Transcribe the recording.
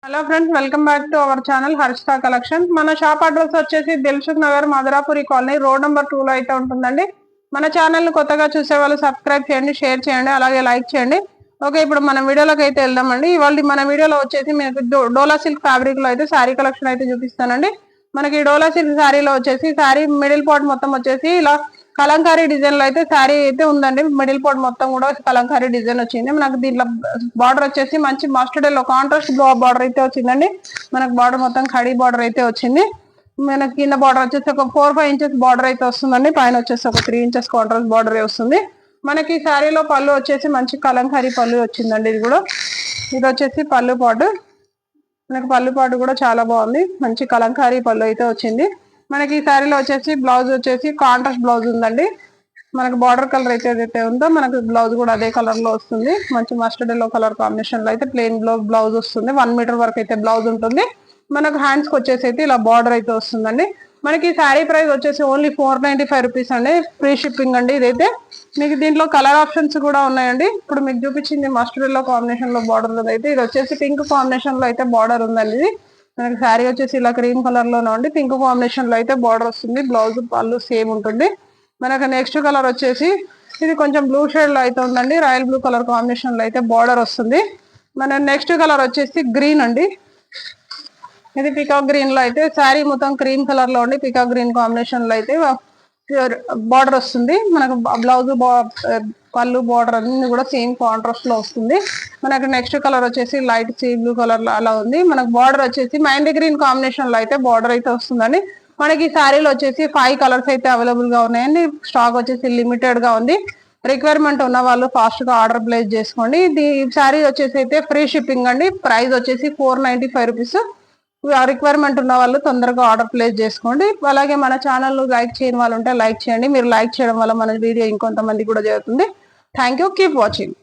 Hello friends, welcome back to our channel Harshita collection. మన shop address వచ్చేసి Dilsukh Nagar Madhurapuri colony road number 2 లో అయితే ఉంటుందండి. మన ఛానల్ ని కొత్తగా చూసే వాళ్ళు సబ్స్క్రైబ్ చేయండి, షేర్ చేయండి, అలాగే లైక్ చేయండి. ఓకే, ఇప్పుడు మన వీడియోలోకి అయితే వెళ్దామండి. ఇవాళ మన వీడియోలో వచ్చేసి మీకు డోలా సిల్క్ ఫ్యాబ్రిక్ లో అయితే శారీ కలెక్షన్ అయితే చూపిస్తానండి. మనకి డోలా సిల్క్ శారీలో వచ్చేసి శారీ మిడిల్ పార్ట్ మొత్తం వచ్చేసి ఇలా కలంకారీ డిజైన్ లో అయితే శారీ అయితే ఉందండి. మిడిల్ పార్ట్ మొత్తం కూడా కలంకారీ డిజైన్ వచ్చింది. మనకు దీంట్లో బార్డర్ వచ్చేసి మంచి మస్టర్డ్ ఎల్లో కాంట్రాస్ట్ బార్డర్ అయితే వచ్చిందండి. మనకు బార్డర్ మొత్తం ఖడీ బార్డర్ అయితే వచ్చింది. మనకి కింద బార్డర్ వచ్చేసి ఒక 4-5 ఇంచెస్ బార్డర్ అయితే వస్తుందండి. పైన వచ్చేసి ఒక 3 ఇంచెస్ కాంట్రాస్ట్ బార్డర్ వస్తుంది. మనకి శారీలో పళ్ళు వచ్చేసి మంచి కలంకారీ పళ్ళు వచ్చిందండి. ఇది వచ్చేసి పళ్ళు పాటు. మనకి పళ్ళు పాటు కూడా చాలా బాగుంది. మంచి కలంకారీ పళ్ళు అయితే వచ్చింది. మనకి ఈ శారీలో వచ్చేసి బ్లౌజ్ వచ్చేసి కాంట్రాస్ట్ బ్లౌజ్ ఉందండి. మనకు బార్డర్ కలర్ అయితే ఉందో మనకు బ్లౌజ్ కూడా అదే కలర్ లో వస్తుంది. మంచి మస్టర్డ్ ఎల్లో కలర్ కాంబినేషన్ లో అయితే ప్లెయిన్ బ్లౌజ్ వస్తుంది. 1 మీటర్ వరకు అయితే బ్లౌజ్ ఉంటుంది. మనకు హ్యాండ్స్ కి వచ్చేసి అయితే ఇలా బార్డర్ అయితే వస్తుందండి. మనకి శారీ ప్రైస్ వచ్చేసి ఓన్లీ 495 రూపీస్ అండి. ఫ్రీ షిప్పింగ్ అండి. ఇదైతే మీకు దీంట్లో కలర్ ఆప్షన్స్ కూడా ఉన్నాయండి. ఇప్పుడు మీకు చూపించింది మస్టర్డ్ ఎల్లో కాంబినేషన్ లో బార్డర్ అయితే, ఇది వచ్చేసి పింక్ కాంబినేషన్ లో అయితే బార్డర్ ఉందండి. ఇది మనకి శారీ వచ్చేసి ఇలా క్రీమ్ కలర్ లోనే ఉండి పింక్ కాంబినేషన్ లో అయితే బార్డర్ వస్తుంది. బ్లౌజ్ పళ్ళు సేమ్ ఉంటుంది. మనకు నెక్స్ట్ కలర్ వచ్చేసి ఇది కొంచెం బ్లూ షేడ్ లో అయితే ఉందండి. రాయల్ బ్లూ కలర్ కాంబినేషన్ లో అయితే బార్డర్ వస్తుంది. మన నెక్స్ట్ కలర్ వచ్చేసి గ్రీన్ అండి. ఇది పికాక్ గ్రీన్ లో అయితే శారీ మొత్తం క్రీమ్ కలర్ లో ఉండి పికాక్ గ్రీన్ కాంబినేషన్ లో అయితే బార్డర్ వస్తుంది. మనకు బ్లౌజ్ పళ్ళు బార్డర్ అన్ని కూడా సేమ్ కాంట్రాస్ట్ లో వస్తుంది. మనకు నెక్స్ట్ కలర్ వచ్చేసి లైట్ సీ బ్లూ కలర్ లో అలా ఉంది. మనకు బార్డర్ వచ్చేసి మైండ్ గ్రీన్ కాంబినేషన్ లో అయితే బార్డర్ అయితే వస్తుందండి. మనకి ఈ శారీలో వచ్చేసి 5 కలర్స్ అయితే అవైలబుల్ గా ఉన్నాయండి. స్టాక్ వచ్చేసి లిమిటెడ్ గా ఉంది. రిక్వైర్మెంట్ ఉన్న వాళ్ళు ఫాస్ట్ గా ఆర్డర్ ప్లేస్ చేసుకోండి. ఈ శారీ వచ్చేసి అయితే ఫ్రీ షిప్పింగ్ అండి. ప్రైస్ వచ్చేసి 495 రూపీస్. రిక్వైర్మెంట్ ఉన్న వాళ్ళు తొందరగా ఆర్డర్ ప్లేస్ చేసుకోండి. అలాగే మన ఛానల్ లైక్ చేయని వాళ్ళు ఉంటే లైక్ చేయండి. మీరు లైక్ చేయడం వల్ల మన వీడియో ఇంకొంతమంది కూడా జరుగుతుంది. Thank you. Keep watching.